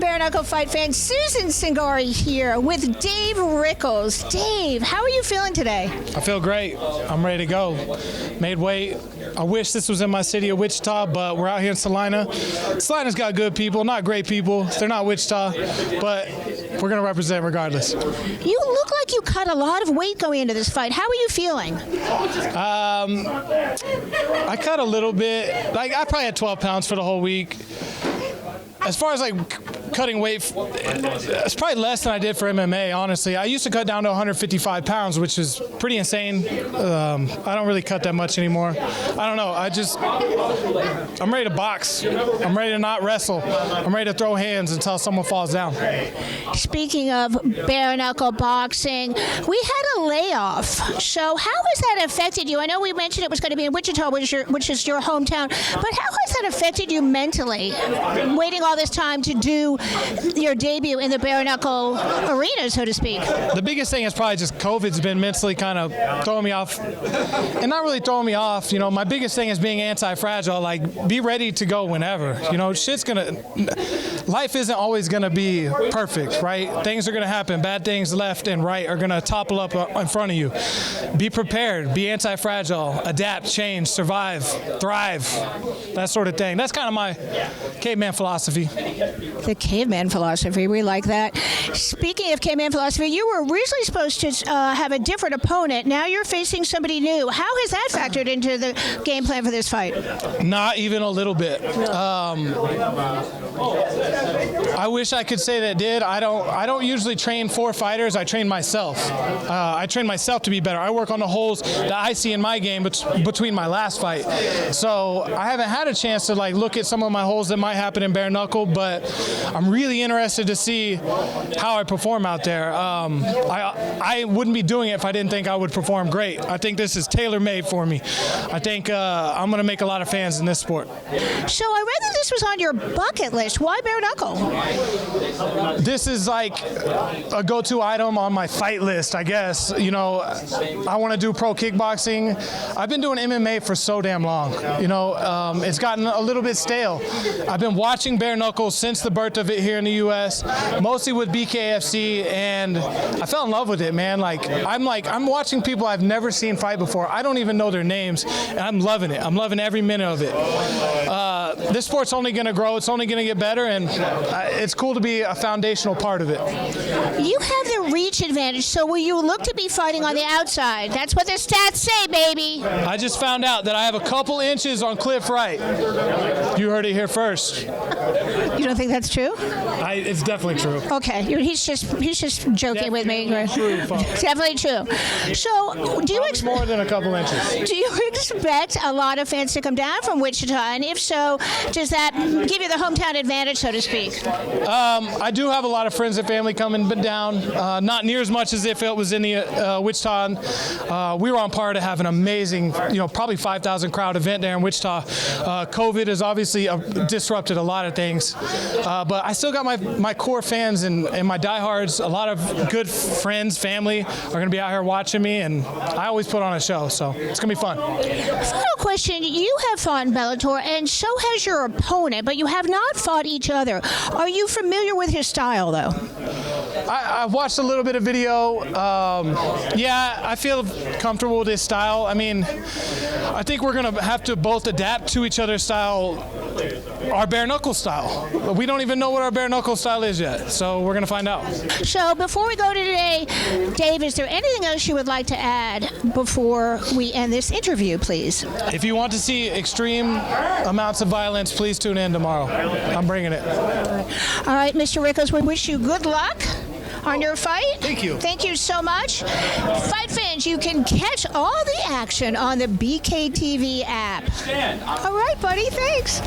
bare knuckle fight fan Susan Cingari here with Dave Rickels. Dave, how are you feeling today? I feel great. I'm ready to go. Made weight. I wish this was in my city of Wichita, but we're out here in Salina. Salina's got good people, not great people. They're not Wichita, but we're going to represent regardless. You look like you cut a lot of weight going into this fight. How are you feeling? I cut a little bit. Like, I probably had 12 pounds for the whole week. As far as like cutting weight, it's probably less than I did for MMA, honestly. I used to cut down to 155 pounds, which is pretty insane. I don't really cut that much anymore. I don't know. I'm ready to box. I'm ready to not wrestle. I'm ready to throw hands until someone falls down. Speaking of bare knuckle boxing, we had a layoff. So how has that affected you? I know we mentioned it was going to be in Wichita, which is your hometown, but how has that affected you mentally, waiting all this time to do your debut in the bare knuckle arena, so to speak? The biggest thing is probably just COVID's been mentally kind of throwing me off, and not really throwing me off. You know, my biggest thing is being anti-fragile. Like, be ready to go whenever. You know, life isn't always gonna be perfect, right? Things are gonna happen. Bad things left and right are gonna topple up in front of you. Be prepared. Be anti-fragile. Adapt, change, survive, thrive. That sort of thing. That's kind of my caveman philosophy. The caveman philosophy, we like that. Speaking of caveman philosophy, you were originally supposed to have a different opponent. Now you're facing somebody new. How has that factored into the game plan for this fight? Not even a little bit. I wish I could say that it did. I don't usually train for fighters. I train myself. I train myself to be better. I work on the holes that I see in my game between my last fight. So I haven't had a chance to like look at some of my holes that might happen in bare knuckle, but I'm really interested to see how I perform out there. I wouldn't be doing it if I didn't think I would perform great. I think this is tailor-made for me. I think I'm going to make a lot of fans in this sport. So I read that this was on your bucket list. Why bare knuckle? This is like a go-to item on my fight list, I guess. You know, I want to do pro kickboxing. I've been doing MMA for so damn long. You know, it's gotten a little bit stale. I've been watching bare knuckle since the birth of it here in the U.S., mostly with BKFC, and I fell in love with it, man. I'm watching people I've never seen fight before. I don't even know their names, and I'm loving it. I'm loving every minute of it. This sport's only going to grow. It's only going to get better, and it's cool to be a foundational part of it. You have the reach advantage, so will you look to be fighting on the outside? That's what the stats say, baby. I just found out that I have a couple inches on Clifford Wright. You heard it here first. You don't think that's true? It's definitely true. Okay, he's just joking with me. True, definitely true. So, do you expect more than a couple inches? Do you expect a lot of fans to come down from Wichita? And if so, does that give you the hometown advantage, so to speak? I do have a lot of friends and family coming down. Not near as much as if it was in the Wichita. We were on par to have an amazing, probably 5,000 crowd event there in Wichita. COVID has obviously disrupted a lot of things, but I still got my core fans and my diehards. A lot of good friends, family are going to be out here watching me, and I always put on a show, so it's going to be fun. Final question. You have fought in Bellator, and so has your opponent, but you have not fought each other. Are you familiar with his style, though? I've watched a little bit of video. Yeah, I feel comfortable with his style. I mean, I think we're going to have to both adapt to each other's style, our bare knuckle style. We don't even know what our bare knuckle style is yet, so we're going to find out. So before we go to today, Dave, is there anything else you would like to add before we end this interview, please? If you want to see extreme amounts of violence, please tune in tomorrow. I'm bringing it. All right, Mr. Rickels, we wish you good luck on your fight. Thank you. Thank you so much. Fight fans, you can catch all the action on the BKTV app. All right, buddy, thanks.